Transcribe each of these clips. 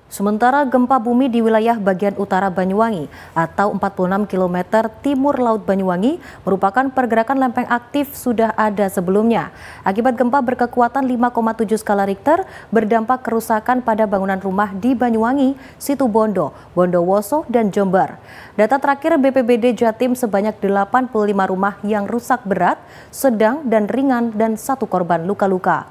Sementara gempa bumi di wilayah bagian utara Banyuwangi atau 46 km timur Laut Banyuwangi merupakan pergerakan lempeng aktif sudah ada sebelumnya. Akibat gempa berkekuatan 5,7 skala Richter berdampak kerusakan pada bangunan rumah di Banyuwangi, Situbondo, Bondowoso, dan Jember. Data terakhir BPBD Jatim sebanyak 85 rumah yang rusak berat, sedang, dan ringan dan 1 korban luka-luka.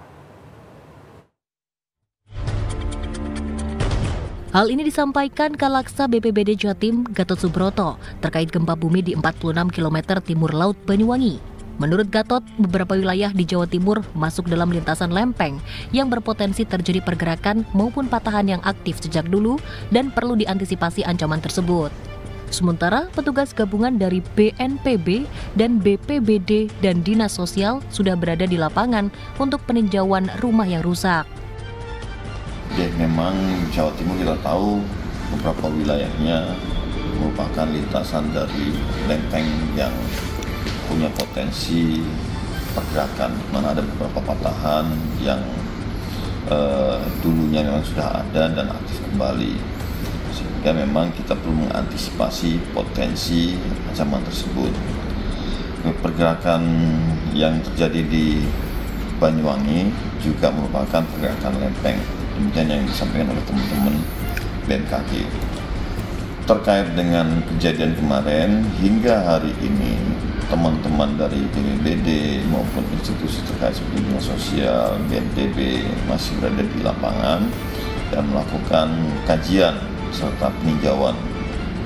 Hal ini disampaikan Kalaksa BPBD Jatim, Gatot Subroto, terkait gempa bumi di 46 km timur Laut Banyuwangi. Menurut Gatot, beberapa wilayah di Jawa Timur masuk dalam lintasan lempeng yang berpotensi terjadi pergerakan maupun patahan yang aktif sejak dulu dan perlu diantisipasi ancaman tersebut. Sementara petugas gabungan dari BNPB dan BPBD dan Dinas Sosial sudah berada di lapangan untuk peninjauan rumah yang rusak. Ya, memang Jawa Timur kita tahu beberapa wilayahnya merupakan lintasan dari lempeng yang punya potensi pergerakan, mana ada beberapa patahan yang dulunya memang sudah ada dan aktif kembali, sehingga memang kita perlu mengantisipasi potensi ancaman tersebut. Pergerakan yang terjadi di Banyuwangi juga merupakan pergerakan lempeng. Demikian yang disampaikan oleh teman-teman BMKG. Terkait dengan kejadian kemarin, hingga hari ini teman-teman dari BPBD maupun institusi terkait seperti Dinas Sosial, BNPB masih berada di lapangan dan melakukan kajian serta peninjauan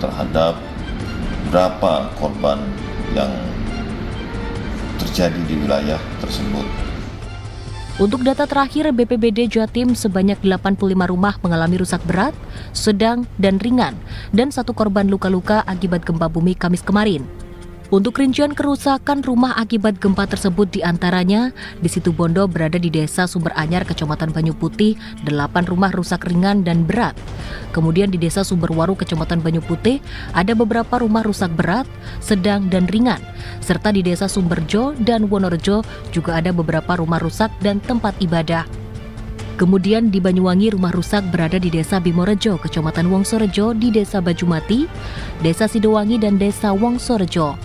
terhadap berapa korban yang terjadi di wilayah tersebut. Untuk data terakhir BPBD Jatim sebanyak 85 rumah mengalami rusak berat, sedang, dan ringan, dan 1 korban luka-luka akibat gempa bumi Kamis kemarin. Untuk rincian kerusakan rumah akibat gempa tersebut diantaranya di Situbondo berada di Desa Sumber Anyar, Kecamatan Banyu Putih, 8 rumah rusak ringan dan berat. Kemudian di Desa Sumberwaru, Kecamatan Banyu Putih, ada beberapa rumah rusak berat, sedang, dan ringan. Serta di Desa Sumberjo dan Wonorejo juga ada beberapa rumah rusak dan tempat ibadah. Kemudian di Banyuwangi rumah rusak berada di Desa Bimorejo, Kecamatan Wongsorejo, di Desa Bajumati, Desa Sidowangi, dan Desa Wongsorejo.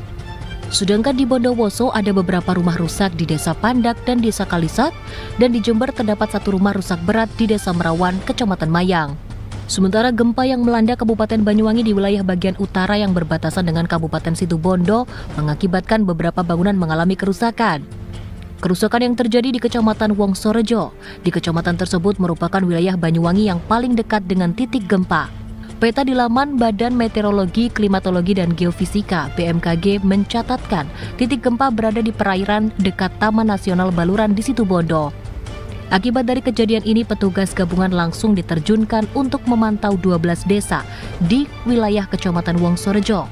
Sedangkan di Bondowoso ada beberapa rumah rusak di Desa Pandak dan Desa Kalisat, dan di Jember terdapat 1 rumah rusak berat di Desa Merawan, Kecamatan Mayang. Sementara gempa yang melanda Kabupaten Banyuwangi di wilayah bagian utara yang berbatasan dengan Kabupaten Situbondo mengakibatkan beberapa bangunan mengalami kerusakan. Kerusakan yang terjadi di Kecamatan Wongsorejo. Di kecamatan tersebut merupakan wilayah Banyuwangi yang paling dekat dengan titik gempa. Peta di laman Badan Meteorologi, Klimatologi, dan Geofisika (BMKG) mencatatkan titik gempa berada di perairan dekat Taman Nasional Baluran di Situbondo. Akibat dari kejadian ini, petugas gabungan langsung diterjunkan untuk memantau 12 desa di wilayah Kecamatan Wongsorejo.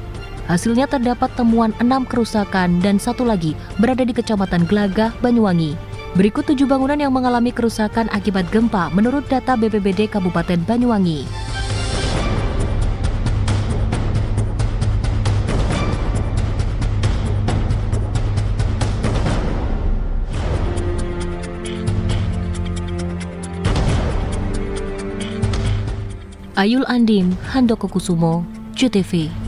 Hasilnya terdapat temuan 6 kerusakan dan 1 lagi berada di Kecamatan Glagah, Banyuwangi. Berikut 7 bangunan yang mengalami kerusakan akibat gempa menurut data BPBD Kabupaten Banyuwangi. Ayul Andim, Handoko Kusumo, JTV.